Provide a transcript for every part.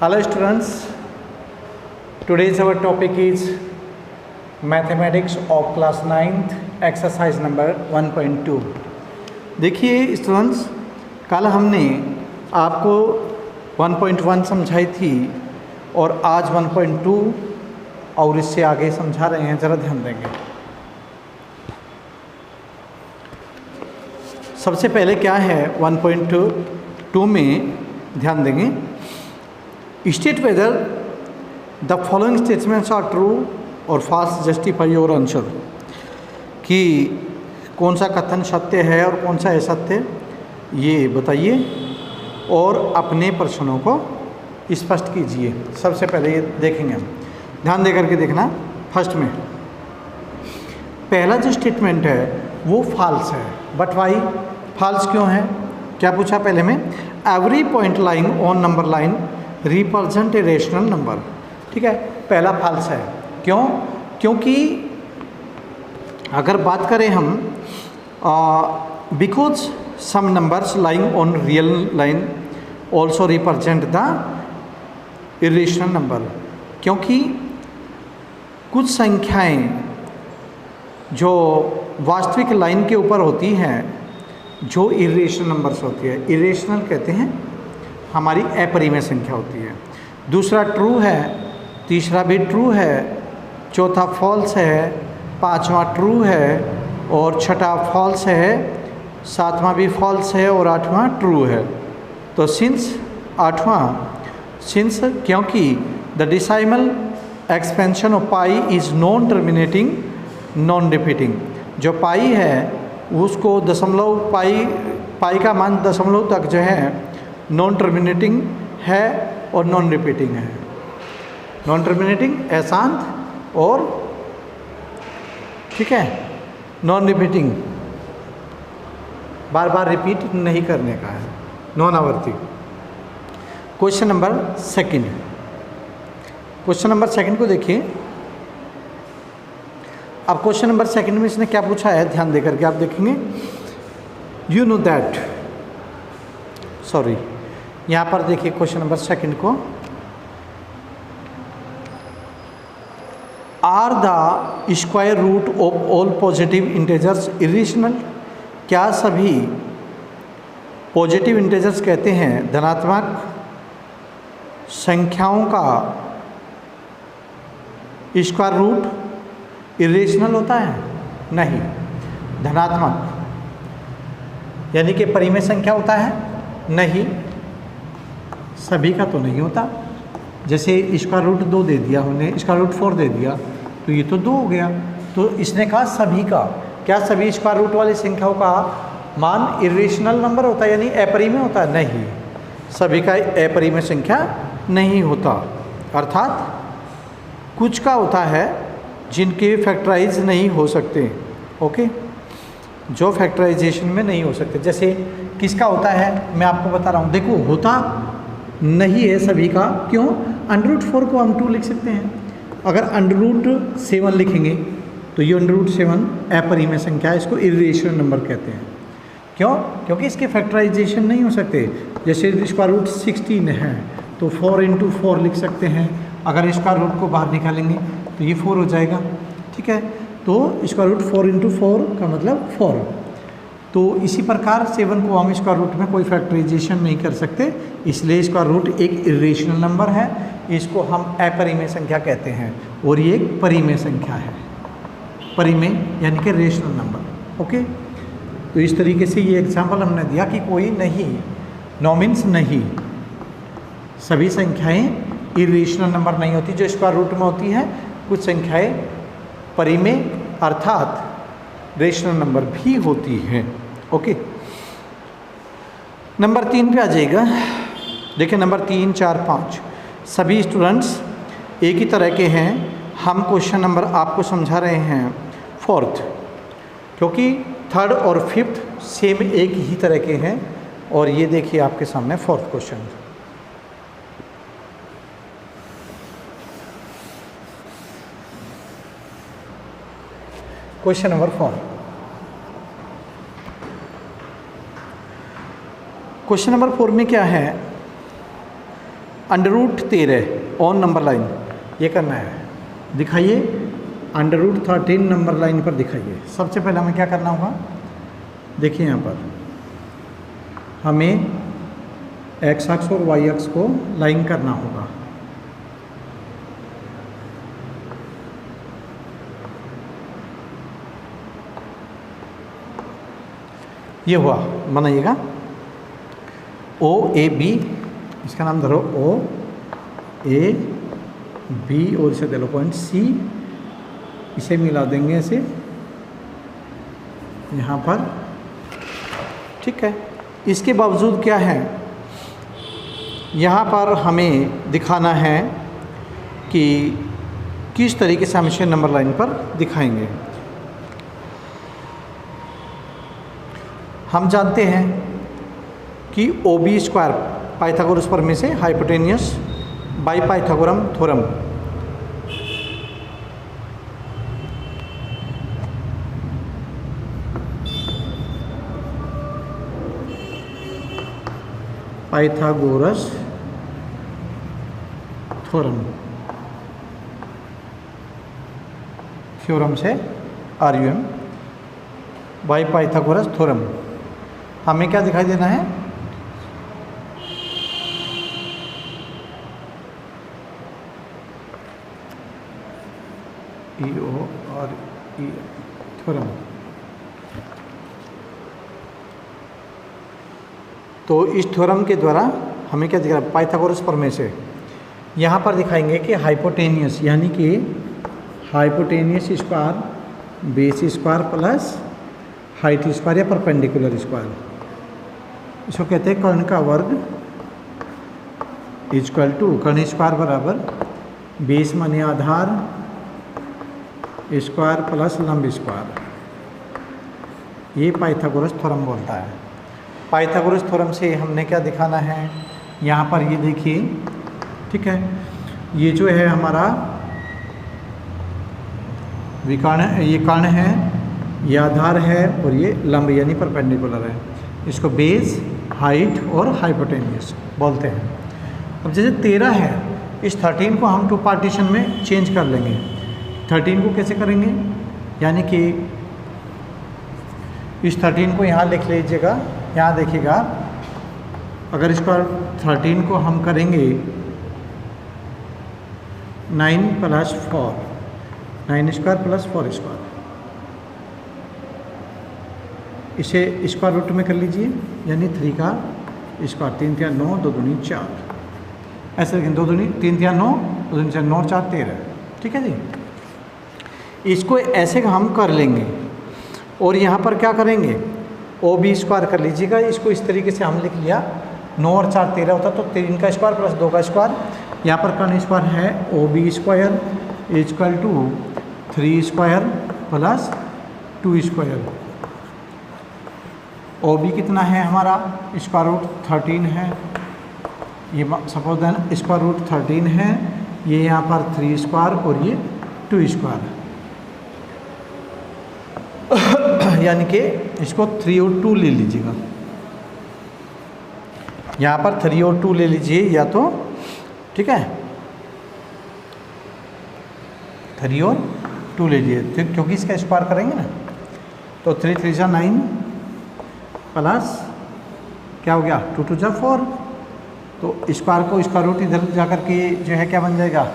Hello students, today's our topic is mathematics of class 9th exercise number 1.2। देखिए students, कल हमने आपको 1.1 समझाई थी और आज 1.2 और इससे आगे समझा रहे हैं, ज़रा ध्यान देंगे। सबसे पहले क्या है 1.2 में ध्यान देंगे, state whether the following statements are true और फाल्स, जस्टिफाई योर आंसर, कि कौन सा कथन सत्य है और कौन सा असत्य ये बताइए और अपने प्रश्नों को स्पष्ट कीजिए। सबसे पहले ये देखेंगे हम, ध्यान देकर के देखना। फर्स्ट में पहला जो स्टेटमेंट है वो फॉल्स है, बट वाई फॉल्स क्यों है? क्या पूछा पहले में, every point lying on number line represent a rational number. ठीक है, पहला फॉल्स है। क्यों? क्योंकि अगर बात करें हम because some numbers lying on real line also represent the irrational number, क्योंकि कुछ संख्याएं जो वास्तविक लाइन के ऊपर होती हैं जो इरेशनल नंबर्स होती है, इरेशनल कहते हैं हमारी अपरिमेय संख्या होती है। दूसरा ट्रू है, तीसरा भी ट्रू है, चौथा फॉल्स है, पांचवा ट्रू है और छठा फॉल्स है, सातवां भी फॉल्स है और आठवां ट्रू है। तो सिंस क्योंकि the decimal expansion of pi is non terminating non repeating, जो पाई है उसको दशमलव पाई का मान दशमलव तक जो है नॉन टर्मिनेटिंग है और नॉन रिपीटिंग है। नॉन टर्मिनेटिंग अशांत और ठीक है नॉन रिपीटिंग बार बार रिपीट नहीं करने का है, नॉन आवर्ती। क्वेश्चन नंबर सेकंड को देखिए। अब क्वेश्चन नंबर सेकंड में इसने क्या पूछा है, ध्यान देकर के आप देखेंगे। यू नो दैट, सॉरी यहाँ पर देखिए क्वेश्चन नंबर सेकंड को, are the square root of all positive integers irrational, क्या सभी पॉजिटिव इंटेजर्स कहते हैं धनात्मक संख्याओं का स्क्वायर रूट इरेशनल होता है? नहीं, धनात्मक यानी कि परिमेय संख्या होता है? नहीं, सभी का तो नहीं होता। जैसे स्क्वायर रूट 2 दे दिया हमने, स्क्वायर रूट 4 दे दिया तो ये तो 2 हो गया। तो इसने कहा सभी का, क्या सभी स्क्वायर रूट वाली संख्याओं का मान इरेशनल नंबर होता है यानी अपरिमेय होता है? नहीं, सभी का अपरिमेय संख्या नहीं होता। अर्थात कुछ का होता है जिनके फैक्टराइज नहीं हो सकते, ओके, जो फैक्टराइजेशन में नहीं हो सकते। जैसे किसका होता है मैं आपको बता रहा हूँ, देखो होता नहीं है सभी का। क्यों? √4 को हम 2 लिख सकते हैं। अगर √7 लिखेंगे तो ये √7 अपरिमेय संख्या है, इसको इरेशनल नंबर कहते हैं। क्यों? क्योंकि इसके फैक्टराइजेशन नहीं हो सकते। जैसे स्क्वायर रूट 16 है तो 4 × 4 लिख सकते हैं। अगर स्क्वायर रूट को बाहर निकालेंगे तो ये 4 हो जाएगा। ठीक है, तो स्क्वायर रूट 4 × 4 का मतलब 4। तो इसी प्रकार 7 को हम स्क्वायर रूट में कोई फैक्टराइजेशन नहीं कर सकते, इसलिए स्क्वायर रूट एक इरेशनल नंबर है, इसको हम अपरिमेय संख्या कहते हैं। और ये एक परिमेय संख्या है, परिमेय यानी कि रेशनल नंबर। ओके, तो इस तरीके से ये एग्जाम्पल हमने दिया कि कोई नहीं, नो मीन्स नहीं, सभी संख्याएँ इरेशनल नंबर नहीं होती जो स्क्वायर रूट में होती हैं। कुछ संख्याएँ परिमेय अर्थात रेशनल नंबर भी होती हैं। ओके, नंबर 3 पे आ जाइएगा। देखिए नंबर 3, 4, 5 सभी स्टूडेंट्स एक ही तरह के हैं। हम क्वेश्चन नंबर आपको समझा रहे हैं 4th, क्योंकि 3rd और 5th सेम एक ही तरह के हैं। और ये देखिए आपके सामने 4th question. Question number 4, question number 4 में क्या है, √13 ऑन नंबर लाइन ये करना है। दिखाइए √13 नंबर लाइन पर दिखाइए। सबसे पहले हमें क्या करना होगा, देखिए यहाँ पर हमें x अक्ष और y अक्ष को लाइन करना होगा। ये हुआ, बनाइएगा OAB, इसका नाम धरो OAB और इसे दे लो पॉइंट C, इसे मिला देंगे ऐसे यहाँ पर, ठीक है। इसके बावजूद क्या है, यहाँ पर हमें दिखाना है कि किस तरीके से हम इसे नंबर लाइन पर दिखाएंगे। हम जानते हैं कि OB² पाइथागोरस प्रमेय से hypotenuse by पाइथागोरम theorem, Pythagoras theorem से RUM बाई पाइथागोरस थ्योरम हमें क्या दिखाई देना है, EORE थ्योरम। तो इस थ्योरम के द्वारा हमें क्या दिख रहा है, पाइथागोरस प्रमेय से यहाँ पर दिखाएंगे कि हाइपोटेनियस यानी कि hypotenuse square base square plus height square या परपेंडिकुलर स्क्वायर, इसको कहते हैं कर्ण का वर्ग इक्वल टू कर्ण स्क्वायर बराबर बेस माने आधार स्क्वायर प्लस लंब स्क्वायर। ये पाइथागोरस थ्योरम बोलता है। पाइथागोरस थ्योरम से हमने क्या दिखाना है, यहाँ पर ये देखिए, ठीक है, ये जो है हमारा विकर्ण, ये कर्ण है, ये आधार है और ये लंब यानी परपेंडिकुलर है। इसको बेस, हाइट और हाइपोटेनियस बोलते हैं। अब जैसे 13 है, इस 13 को हम 2 पार्टीशन में चेंज कर लेंगे। 13 को कैसे करेंगे, यानी कि इस 13 को यहाँ लिख लीजिएगा, यहाँ देखिएगा, अगर इसको 13 को हम करेंगे 9 + 4, 9² + 4², इसे स्क्वायर रूट में कर लीजिए, यानी 3 का स्क्वायर, 3 × 9, 2 दूनी 4, ऐसे लेकिन 2 दूनी 3 × 9, 2 दूनी 4, 9 × 4 13, ठीक है जी। इसको ऐसे हम कर लेंगे और यहाँ पर क्या करेंगे, OB² कर लीजिएगा। इसको इस तरीके से हम लिख लिया, 9 और 4 13 होता, तो 3 का स्क्वायर प्लस 2 का स्क्वायर। यहाँ पर कर्ण स्क्वायर है OB² = 3² प्लस 2²। OB कितना है हमारा, स्क्वायर रूट 13 है, ये सपोज देन स्क्वायर रूट 13 है, ये यहाँ पर 3² और ये 2², यानी कि इसको 3 और 2 ले लीजिएगा। यहाँ पर 3 और 2 ले लीजिए या तो, ठीक है, 3 और 2 ले लीजिए, क्योंकि इसका स्क्वायर करेंगे ना, तो 3 × 3 = 9 प्लस क्या हो गया, 2 × 2 = 4, तो स्क्वायर को स्क्वायर रूट इधर जा कर के जो है क्या बन जाएगा,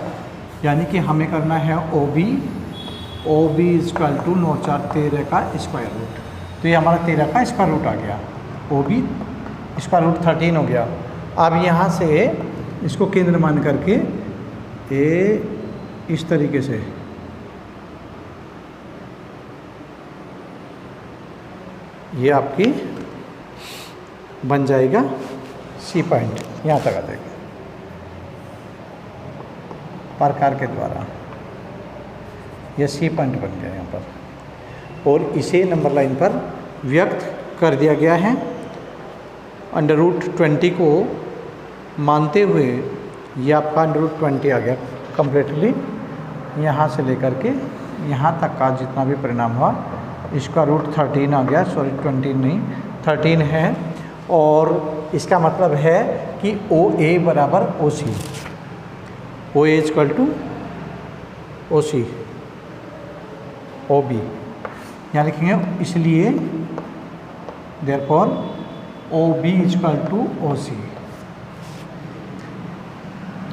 यानी कि हमें करना है OB = 9 × 4 13 का स्क्वायर रूट। तो ये हमारा 13 का स्क्वायर रूट आ गया, OB स्क्वायर रूट 13 हो गया। अब यहाँ से इसको केंद्र मान करके इस तरीके से ये आपकी बन जाएगा C पॉइंट, यहाँ तक आ जाएगा प्रकार के द्वारा, यह C पॉइंट बन गया यहाँ पर, और इसे नंबर लाइन पर व्यक्त कर दिया गया है। √20 को मानते हुए ये आपका √20 आ गया कम्प्लीटली, यहाँ से लेकर के यहाँ तक का जितना भी परिणाम हुआ, इसका √13 आ गया, सॉरी 20 नहीं 13 है, और इसका मतलब है कि ओ ए बराबर O C, O A equal to O C O B, यहाँ लिखेंगे इसलिए therefore O B equal to O C.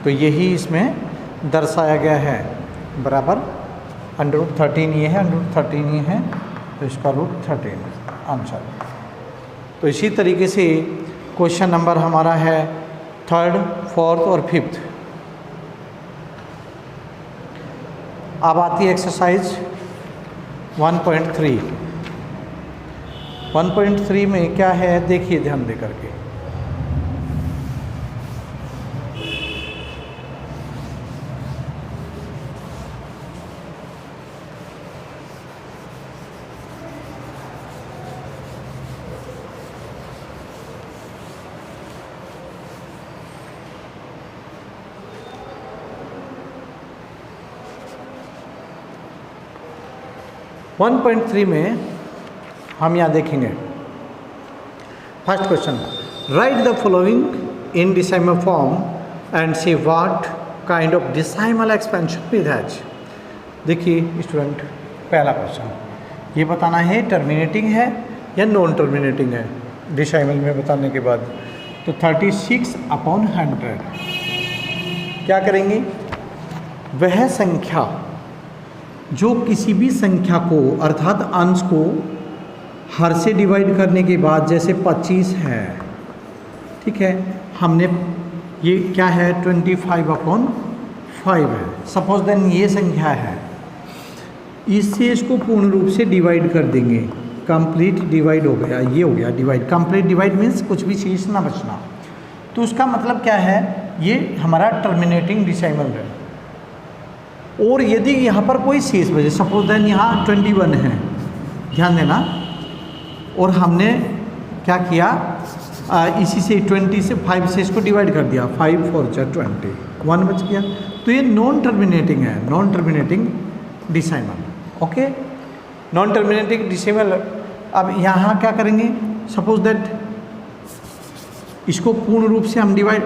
तो यही इसमें दर्शाया गया है, बराबर √13 ये है, √13 ये है, तो इसका √13 आंसर। तो इसी तरीके से क्वेश्चन नंबर हमारा है 3rd, 4th और 5th। अब आती है एक्सरसाइज 1.3। 1.3 में क्या है देखिए ध्यान दे करके। वन 1.3 में हम यहाँ देखेंगे first question, right the following in decimal form and see what kind of decimal expansion with has. देखिए स्टूडेंट, पहला क्वेश्चन ये बताना है टर्मिनेटिंग है या नॉन टर्मिनेटिंग है डेसिमल में बताने के बाद। तो 36/100 क्या करेंगे, वह संख्या जो किसी भी संख्या को अर्थात अंश को हर से डिवाइड करने के बाद, जैसे 25 है, ठीक है, हमने ये क्या है 25/5 है, सपोज देन ये संख्या है, इससे इसको पूर्ण रूप से डिवाइड कर देंगे, कंप्लीट डिवाइड हो गया, ये हो गया डिवाइड। कंप्लीट डिवाइड मीन्स कुछ भी चीज़ ना बचना। तो उसका मतलब क्या है, ये हमारा टर्मिनेटिंग डेसिमल है। और यदि यहाँ पर कोई शेष बचे, सपोज देन यहाँ 21 है, ध्यान देना, और हमने क्या किया, इसी से 20 से 5 से इसको डिवाइड कर दिया, 5 4 जा 20, 1 बच गया, तो ये नॉन टर्मिनेटिंग है, non terminating decimal. Okay, non terminating decimal. अब यहाँ क्या करेंगे, सपोज दैट इसको पूर्ण रूप से हम डिवाइड,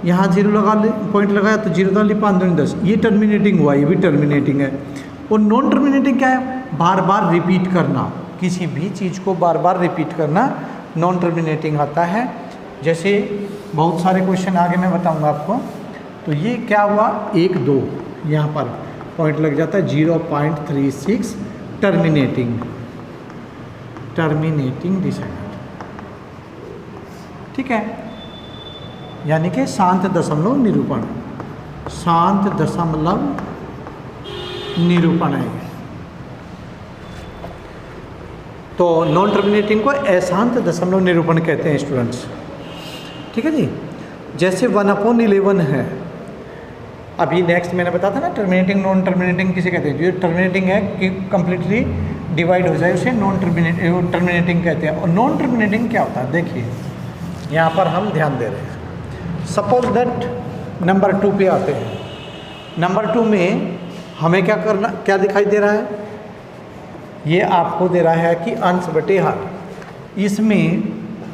यहाँ 0 लगा ले, पॉइंट लगाया तो 0 डाल ली, 5 दूनी 10, ये टर्मिनेटिंग हुआ, ये भी टर्मिनेटिंग है। और नॉन टर्मिनेटिंग क्या है, बार बार रिपीट करना, किसी भी चीज़ को बार बार रिपीट करना नॉन टर्मिनेटिंग आता है। जैसे बहुत सारे क्वेश्चन आगे मैं बताऊंगा आपको। तो ये क्या हुआ, 1 2 यहाँ पर पॉइंट लग जाता है, 0.36 टर्मिनेटिंग डेसिमल, ठीक है, यानी कि शांत दशमलव निरूपण, शांत दशमलव निरूपण है। तो नॉन टर्मिनेटिंग को अशांत दशमलव निरूपण कहते हैं स्टूडेंट्स, ठीक है जी। जैसे 1/11 है, अभी नेक्स्ट मैंने बताया था ना, टर्मिनेटिंग नॉन टर्मिनेटिंग किसे कहते हैं, जो टर्मिनेटिंग है कि कंप्लीटली डिवाइड हो जाए उसे नॉन टर्मिनेटिंग कहते हैं। और नॉन टर्मिनेटिंग क्या होता है, देखिए यहाँ पर हम ध्यान दे रहे हैं। सपोज दैट नंबर 2 पे आते हैं। नंबर 2 में हमें क्या करना, क्या दिखाई दे रहा है, ये आपको दे रहा है कि अंश बटे हर। इसमें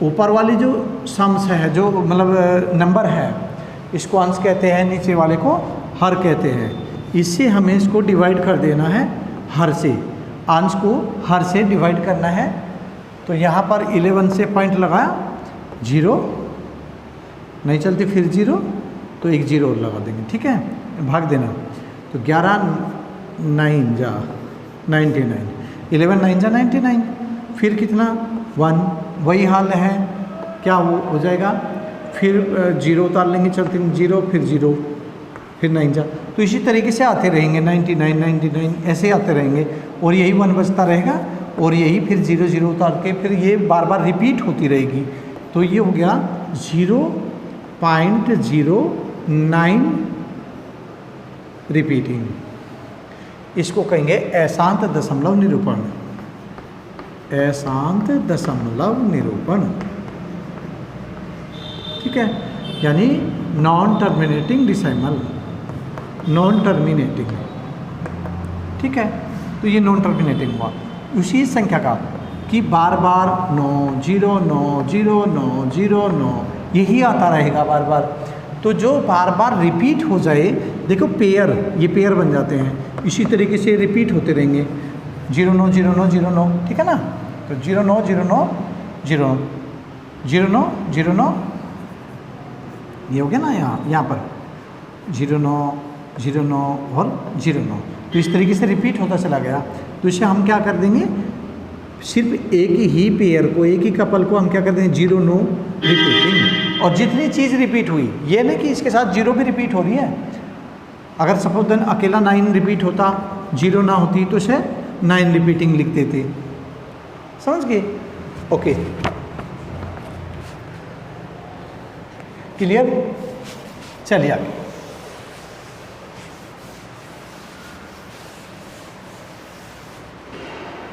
ऊपर वाली जो सम्स है, जो मतलब नंबर है, इसको अंश कहते हैं, नीचे वाले को हर कहते हैं। इससे हमें इसको डिवाइड कर देना है हर से, अंश को हर से डिवाइड करना है। तो यहाँ पर 11 से पॉइंट लगाया, 0 नहीं चलती, फिर 0, तो एक 0 और लगा देंगे, ठीक है, भाग देना। तो 11 9 जा 99, 11 9 जा 99, फिर कितना 1, वही हाल है, क्या हो जाएगा, फिर 0 उतार लेंगे, चलते 0, फिर 0, फिर 9 जा। तो इसी तरीके से आते रहेंगे, 99 99 ऐसे आते रहेंगे, और यही 1 बचता रहेगा, और यही फिर 0 0 उतार के फिर ये बार बार रिपीट होती रहेगी। तो ये हो गया 0.09 रिपीटिंग, इसको कहेंगे अशांत दशमलव निरूपण, अशांत दशमलव निरूपण, ठीक है, यानी non terminating decimal, non terminating, ठीक है। तो ये नॉन टर्मिनेटिंग हुआ। उसी संख्या का कि बार बार 9 0 9 0 9 0 9 यही आता रहेगा बार बार। तो जो बार बार रिपीट हो जाए, देखो पेयर, ये पेयर बन जाते हैं, इसी तरीके से रिपीट होते रहेंगे 0 9 0 9 0 9, ठीक है ना। तो 0 9 0 9 0 0 9 0 9, ये हो गया ना यहाँ पर 0 9 0 9 और 0 9। तो इस तरीके से रिपीट होता चला गया। तो इसे हम क्या कर देंगे, सिर्फ एक ही पेयर को, एक ही कपल को हम क्या कर देंगे 0 9 रिपीटिंग। और जितनी चीज़ रिपीट हुई, ये नहीं कि इसके साथ 0 भी रिपीट हो रही है। अगर सपोज देन अकेला 9 रिपीट होता, 0 ना होती, तो इसे 9 रिपीटिंग लिख देते। समझ गए? Okay, clear? चलिए आगे।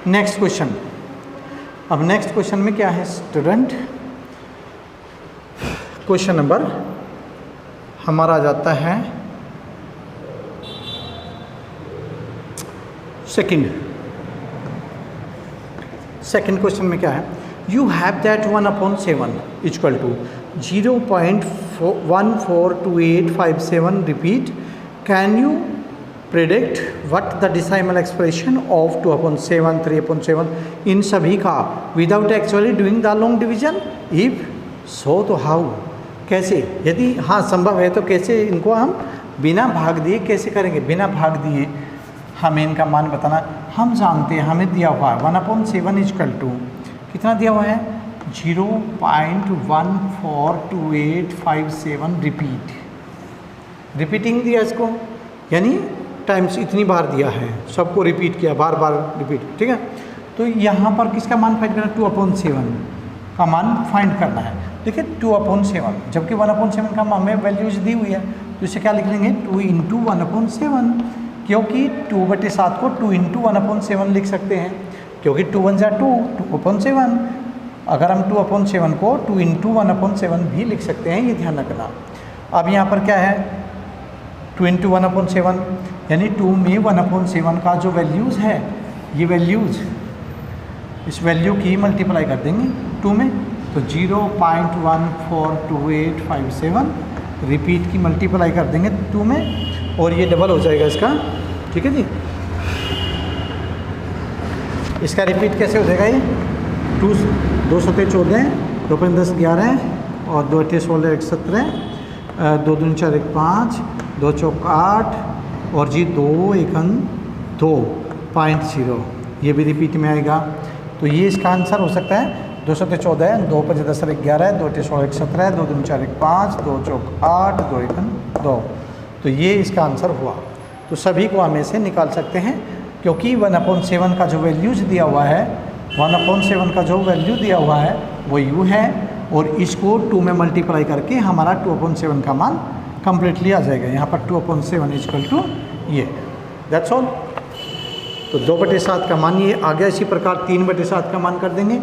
Next question. अब नेक्स्ट क्वेश्चन में क्या है स्टूडेंट, क्वेश्चन नंबर हमारा आ जाता है सेकंड क्वेश्चन में क्या है, you have that 1/7 equal to 0.142857 repeat, can you predict what the decimal expression of 2/7 3/7 इन सभी का without actually doing the long division, if so तो how, कैसे, यदि हाँ संभव है तो कैसे इनको हम बिना भाग दिए कैसे करेंगे। बिना भाग दिए हमें इनका मान बताना, हम जानते हैं हमें दिया हुआ है 1/7 इक्वल टू कितना दिया हुआ है 0.142857 रिपीटिंग दिया इसको, यानी टाइम्स इतनी बार दिया है, सबको रिपीट किया, बार बार रिपीट, ठीक है। तो यहाँ पर किसका मान फाइंड करना है, 2/7 का मान फाइंड करना है। देखिए 2/7, जबकि 1/7 का हमें वैल्यूज दी हुई है, तो इसे क्या लिख लेंगे 2 × 1/7, क्योंकि 2/7 को 2 × 1/7 लिख सकते हैं, क्योंकि 2 1 2 2/7। अगर हम 2/7 को 2 × 1/7 भी लिख सकते हैं, ये ध्यान रखना। अब यहाँ पर क्या है 2 × 1/7, यानी 2 में 1/7 का जो वैल्यूज़ है, ये वैल्यूज़ इस वैल्यू की मल्टीप्लाई कर देंगे 2 में, तो 0.142857 रिपीट की मल्टीप्लाई कर देंगे 2 में, और ये डबल हो जाएगा इसका, ठीक है जी। इसका रिपीट कैसे हो जाएगा, ये 2 7 14 2 5 10 11 और 2 8 16 1 17 2 2 4 1 5 2 4 8 और जी 2 1 2.0, ये भी रिपीट में आएगा। तो ये इसका आंसर हो सकता है 2 7 14 2 5 10 11 2 8 16 1 17 2 2 4 1 5 2 4 8 2 1 2। तो ये इसका आंसर हुआ। तो सभी को हम ऐसे निकाल सकते हैं, क्योंकि 1/7 का जो वैल्यूज दिया हुआ है, 1/7 का जो वैल्यू दिया हुआ है वो u है, और इसको 2 में मल्टीप्लाई करके हमारा 2/7 का मान कंप्लीटली आ जाएगा। यहाँ पर 2/7 इक्वल टू ये, दैट्स ऑल। तो 2/7 का मान ये आ गया। इसी प्रकार 3/7 का मान कर देंगे।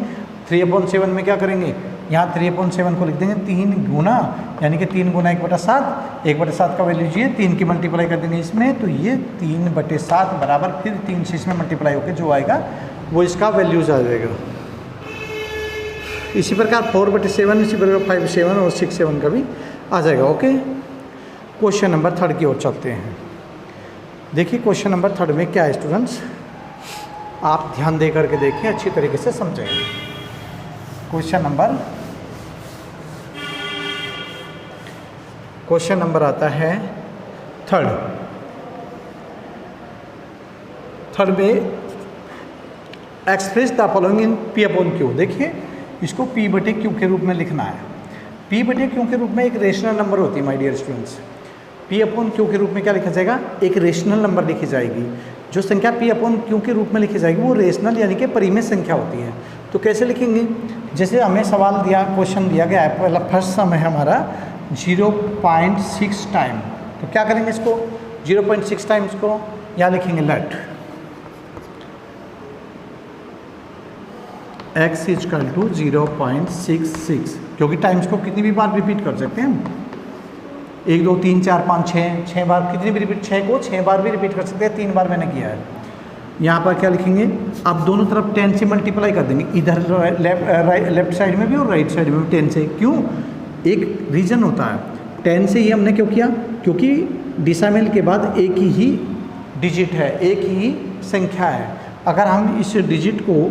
3/7 में क्या करेंगे, यहाँ 3/7 को लिख देंगे 3 गुना, यानी कि 3 गुना 1/7, 1/7 का वैल्यू ये 3 की मल्टीप्लाई कर देंगे इसमें, तो ये 3/7 बराबर फिर 3 से इसमें मल्टीप्लाई होकर जो आएगा वो इसका वैल्यूज आ जाएगा। इसी प्रकार 4/7, इसी प्रकार 5/7 और 6/7 का भी आ जाएगा। ओके, क्वेश्चन नंबर 3 की ओर चलते हैं। देखिए क्वेश्चन नंबर 3 में क्या है स्टूडेंट्स, आप ध्यान दे करके देखिए, अच्छी तरीके से समझेंगे। क्वेश्चन नंबर आता है 3 में express the following in P/Q। देखिए इसको P/Q के रूप में लिखना है। P/Q के रूप में एक रेशनल नंबर होती है माय डियर स्टूडेंट्स। P/Q के रूप में क्या लिखा जाएगा, एक रेशनल नंबर लिखी जाएगी। जो संख्या P/Q के रूप में लिखी जाएगी वो रेशनल यानी कि परिमेय संख्या होती है। तो कैसे लिखेंगे, जैसे हमें सवाल दिया, क्वेश्चन दिया गया है, पहला फर्स्ट सम है हमारा 0.6 टाइम। तो क्या करेंगे इसको 0.6 टाइम्स को यहाँ लिखेंगे लेट x इक्वल टू 0.66, क्योंकि टाइम्स को कितनी भी बार रिपीट कर सकते हैं हम, 1 2 3 4 5 6 बार, कितनी भी रिपीट, 6 को 6 बार भी रिपीट कर सकते हैं, 3 बार मैंने किया है। यहाँ पर क्या लिखेंगे, आप दोनों तरफ 10 से मल्टीप्लाई कर देंगे, इधर लेफ्ट साइड में भी और राइट साइड में भी 10 से। क्यों? एक रीज़न होता है 10 से ही हमने क्यों किया, क्योंकि डिसामिल के बाद एक ही डिजिट है, एक ही संख्या है। अगर हम इस डिजिट को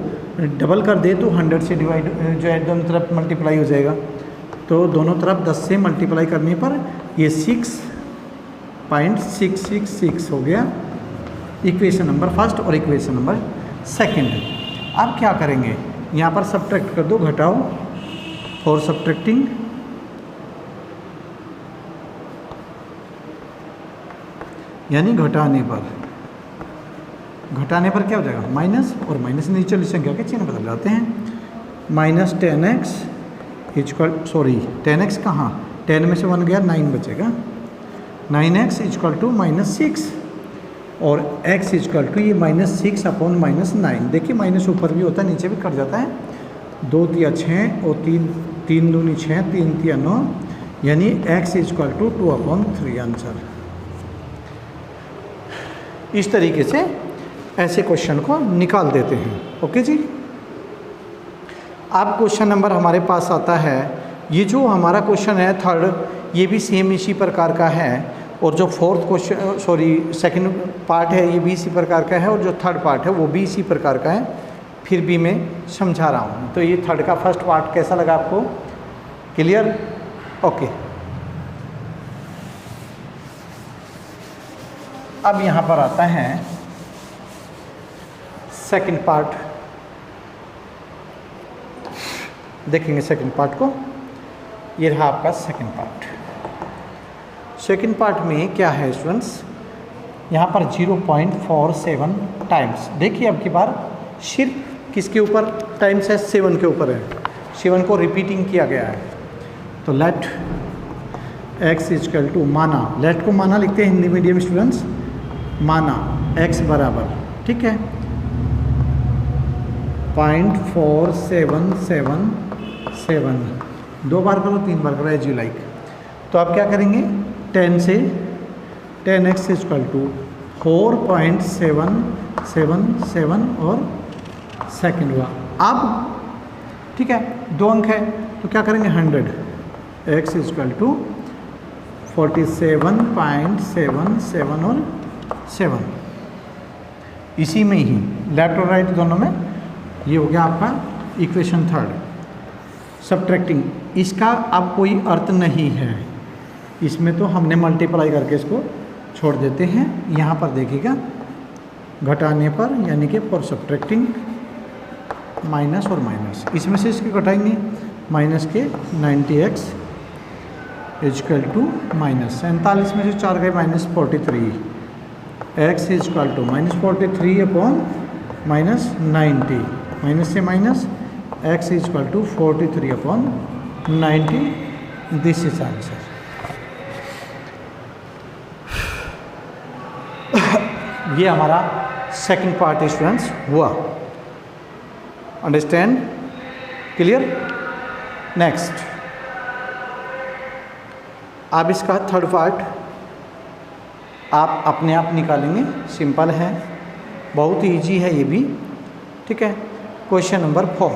डबल कर दे तो 100 से डिवाइड जो है दोनों तरफ मल्टीप्लाई हो जाएगा। तो दोनों तरफ 10 से मल्टीप्लाई करने पर ये 6.666 हो गया इक्वेशन नंबर फर्स्ट और इक्वेशन नंबर सेकंड। अब क्या करेंगे, यहाँ पर सब्ट्रैक्ट कर दो, घटाओ और सब्ट्रैक्टिंग यानी घटाने पर क्या हो जाएगा, माइनस, और माइनस नीचे वाली संख्या के चिन्ह बदल जाते हैं। माइनस 10x इक्वल 10x कहाँ, 10 में से 1 गया, 9 बचेगा। 9x इक्वल टू -6 और x इक्वल टू ये -6 अपॉन -9। देखिए माइनस ऊपर भी होता है, नीचे भी कट जाता है। 2 तिया 6 और 3 दूनी 6, 3 तिया 9, यानी x इक्वल टू 2/3 आंसर। इस तरीके से ऐसे क्वेश्चन को निकाल देते हैं। ओके जी। अब क्वेश्चन नंबर हमारे पास आता है, ये जो हमारा क्वेश्चन है थर्ड, ये भी सेम इसी प्रकार का है, और जो फोर्थ क्वेश्चन सेकंड पार्ट है ये भी इसी प्रकार का है, और जो थर्ड पार्ट है वो भी इसी प्रकार का है। फिर भी मैं समझा रहा हूँ। तो ये थर्ड का फर्स्ट पार्ट कैसा लगा आपको, क्लियर? ओके। अब यहाँ पर आता है सेकंड पार्ट, देखेंगे सेकंड पार्ट को। ये रहा आपका सेकंड पार्ट। सेकंड पार्ट में क्या है स्टूडेंट्स, यहाँ पर 0.47 टाइम्स। देखिए अब की बार सिर्फ किसके ऊपर टाइम्स है, 7 के ऊपर है। 7 को रिपीटिंग किया गया है। तो लेट x इक्वल टू, माना, लेट को माना लिखते हैं हिंदी मीडियम स्टूडेंट्स, माना x बराबर, ठीक है, 0.4777। 2 बार करो, 3 बार करो, एज यू लाइक। तो आप क्या करेंगे, 10 से 10x इक्वल टू 4.777 और सेकंड हुआ। अब ठीक है, 2 अंक है तो क्या करेंगे, 100, x इक्वल टू 47.77 और 7। इसी में ही लेफ्ट और राइट दोनों में ये हो गया आपका इक्वेशन थर्ड। सब्ट्रैक्टिंग, इसका अब कोई अर्थ नहीं है, इसमें तो हमने मल्टीप्लाई करके इसको छोड़ देते हैं। यहाँ पर देखिएगा घटाने पर, यानी कि फॉर सब्ट्रैक्टिंग माइनस और माइनस, इसमें से इसके घटाएंगे, माइनस के 90x इक्वल टू माइनस 47 में से 4 गए -43, x equal to -43 upon -90, minus से minus, x equal to 43 upon 90। This is answer. ये हमारा सेकंड पार्ट स्टूडेंट्स हुआ। Understand, clear? नेक्स्ट, अब इसका थर्ड पार्ट आप अपने आप निकालेंगे, सिंपल है, बहुत इजी है ये भी, ठीक है। Question number 4।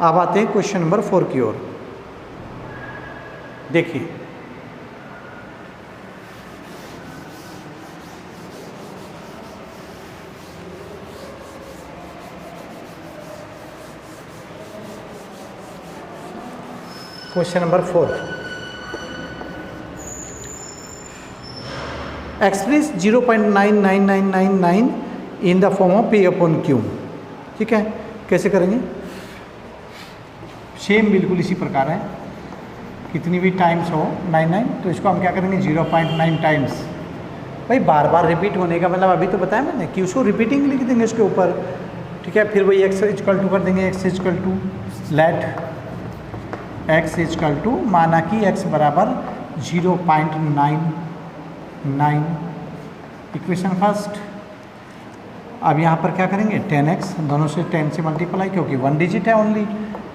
अब आते हैं क्वेश्चन नंबर 4 की ओर। देखिए question number 4, express 0.99999 in the form of P upon Q। ठीक है, कैसे करेंगे, सेम बिल्कुल इसी प्रकार है, कितनी भी टाइम्स हो 99, तो इसको हम क्या करेंगे 0.9 टाइम्स। भाई बार बार रिपीट होने का मतलब अभी तो बताया मैंने कि उसको रिपीटिंग लिख देंगे इसके ऊपर, ठीक है। फिर वही x इक्वल टू कर देंगे, x equal to let x equal to, माना कि x बराबर 0.99, इक्वेशन फर्स्ट। अब यहाँ पर क्या करेंगे 10x, दोनों से 10 से मल्टीप्लाई, क्योंकि 1 डिजिट है ओनली,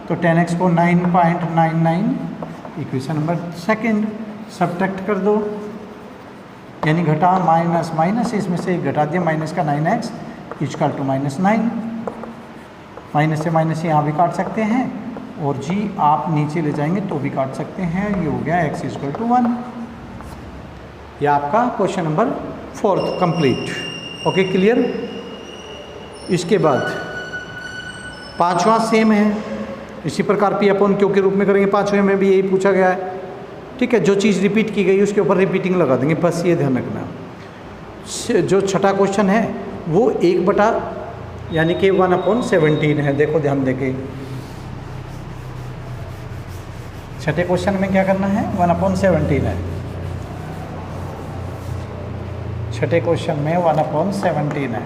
तो 10x को 9.99, इक्वेशन नंबर सेकंड। सब्ट्रैक्ट कर दो यानी घटा माइनस माइनस, इसमें से एक घटा दिया, माइनस का 9x इक्वल टू -9। माइनस से माइनस यहाँ भी काट सकते हैं, और g आप नीचे ले जाएंगे तो भी काट सकते हैं। ये हो गया x इक्वल टू 1। यह आपका question number 4 complete. Okay, clear. इसके बाद 5वां सेम है, इसी प्रकार P/Q के रूप में करेंगे। 5वें में भी यही पूछा गया है, ठीक है। जो चीज़ रिपीट की गई उसके ऊपर रिपीटिंग लगा देंगे, बस ये ध्यान रखना। जो छठा क्वेश्चन है वो 1 बटा यानी कि 1/17 है। देखो ध्यान देके, छठे क्वेश्चन में क्या करना है, 1/17 है। छठे क्वेश्चन में 1/17 है,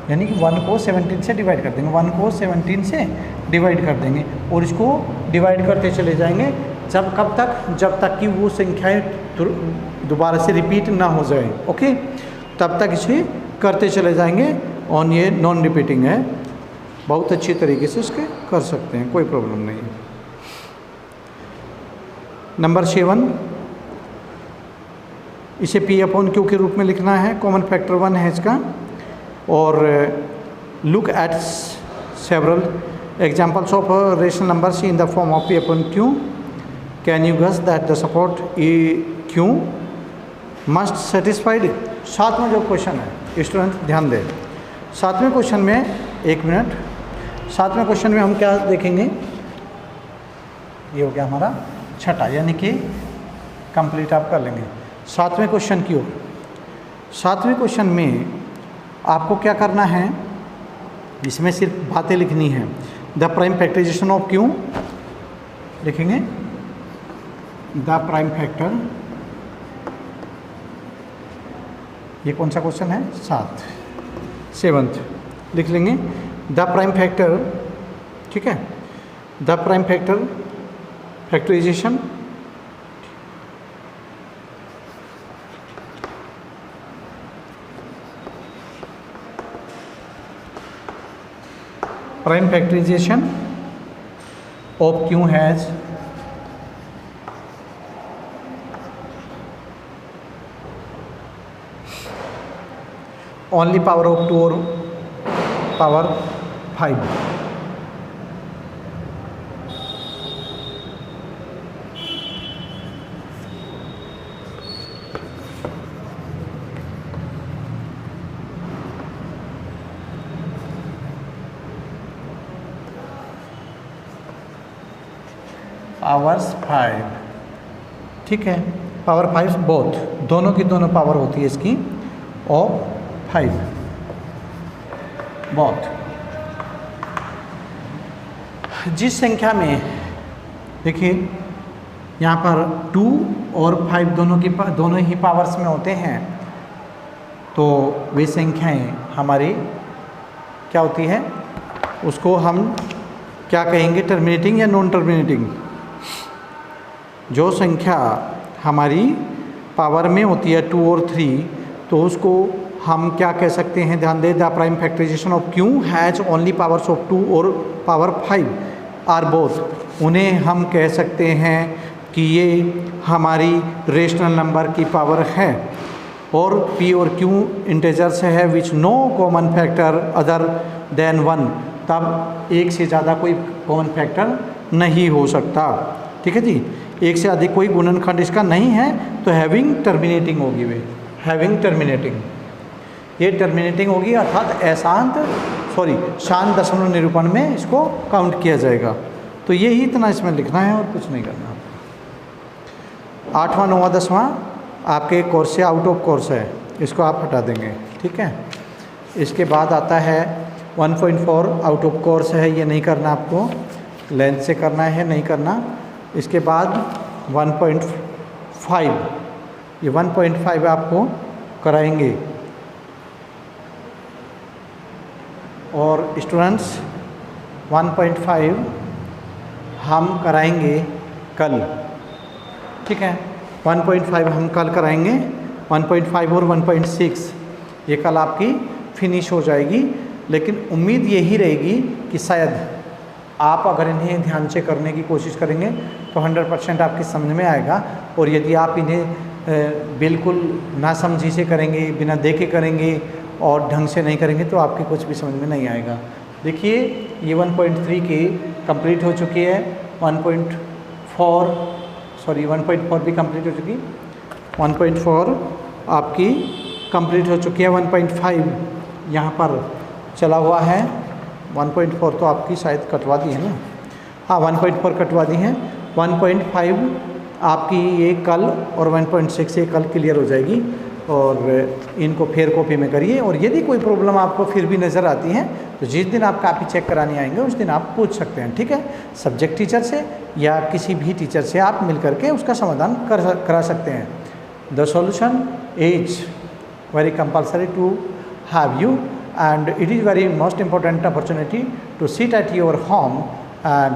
यानी कि 1 को 17 से डिवाइड कर देंगे। 1 को 17 से डिवाइड कर देंगे और इसको डिवाइड करते चले जाएंगे कब तक, जब तक कि वो संख्याएं दोबारा से रिपीट ना हो जाए। ओके, तब तक इसे करते चले जाएंगे। और ये नॉन रिपीटिंग है, बहुत अच्छी तरीके से इसके कर सकते हैं, कोई प्रॉब्लम नहीं है। नंबर 7, इसे P/Q के रूप में लिखना है। कॉमन फैक्टर 1 है इसका। और look at several examples of rational numbers in the form of P/Q। Can you guess that the support Q must satisfied. 7वां जो क्वेश्चन है, स्टूडेंट ध्यान दें। 7वें क्वेश्चन में, 1 मिनट, 7वें क्वेश्चन में हम क्या देखेंगे, ये हो गया हमारा छठा, यानी कि कंप्लीट आप कर लेंगे। 7वें क्वेश्चन की ओर। 7वें क्वेश्चन में आपको क्या करना है, इसमें सिर्फ बातें लिखनी है। The prime factorization of Q लिखेंगे, द प्राइम फैक्टर। ये कौन सा क्वेश्चन है, 7th लिख लेंगे। द प्राइम फैक्टर, ठीक है, the prime factor factorization prime factorization of Q has only power of 2 or power 5. Powers 5, ठीक है। पावर 5 बोथ, दोनों की दोनों पावर होती है इसकी, और 5 बोथ। जिस संख्या में, देखिए यहाँ पर 2 और 5 दोनों ही पावर्स में होते हैं, तो वे संख्याएं हमारी क्या होती है, उसको हम क्या कहेंगे, टर्मिनेटिंग या नॉन टर्मिनेटिंग। जो संख्या हमारी पावर में होती है 2 और 3, तो उसको हम क्या कह सकते हैं, ध्यान दें। The prime factorization of Q has only powers of 2 और पावर 5 आर बोथ। उन्हें हम कह सकते हैं कि ये हमारी रेशनल नंबर की पावर है, और P और Q इंटेजर्स है which no common factor other than 1। तब एक से ज़्यादा कोई कॉमन फैक्टर नहीं हो सकता, ठीक है जी। एक से अधिक कोई गुणनखंड इसका नहीं है, तो हैविंग टर्मिनेटिंग होगी वे, हैविंग टर्मिनेटिंग, ये टर्मिनेटिंग होगी, अर्थात शांत दशमलव निरूपण में इसको काउंट किया जाएगा। तो यही इतना इसमें लिखना है और कुछ नहीं करना। 8वां 9वां 10वां आपके कोर्स से आउट ऑफ कोर्स है, इसको आप हटा देंगे, ठीक है। इसके बाद आता है 1.4 आउट ऑफ कोर्स है, ये नहीं करना आपको, लेंथ से करना है, नहीं करना। इसके बाद 1.5, ये 1.5 आपको कराएंगे। और स्टूडेंट्स 1.5 हम कराएंगे कल, ठीक है। 1.5 हम कल कराएंगे, 1.5 और 1.6 ये कल आपकी फिनिश हो जाएगी। लेकिन उम्मीद यही रहेगी कि शायद आप अगर इन्हें ध्यान से करने की कोशिश करेंगे तो 100% आपकी समझ में आएगा। और यदि आप इन्हें बिल्कुल नासमझी से करेंगे, बिना देखे करेंगे और ढंग से नहीं करेंगे तो आपके कुछ भी समझ में नहीं आएगा। देखिए ये 1.3 की कंप्लीट हो चुकी है, 1.4 भी कंप्लीट हो चुकी, 1.4 आपकी कंप्लीट हो चुकी है, 1.5 यहाँ पर चला हुआ है, 1.4 तो आपकी शायद कटवा दी है ना, हाँ 1.4 कटवा दी है, 1.5 आपकी ये कल और 1.6 ये कल क्लियर हो जाएगी। और इनको फेयर कॉपी में करिए, और यदि कोई प्रॉब्लम आपको फिर भी नज़र आती है तो जिस दिन आप कॉपी चेक कराने आएंगे उस दिन आप पूछ सकते हैं, ठीक है, सब्जेक्ट टीचर से या किसी भी टीचर से आप मिल करके उसका समाधान करा सकते हैं। The solution is very compulsory to have you and it is very most important opportunity to sit at your home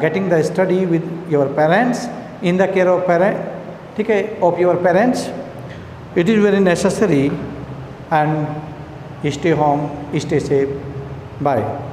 getting the study with your parents in the care of parent, ठीक है, of your parents. It is very necessary and stay home, stay safe. Bye.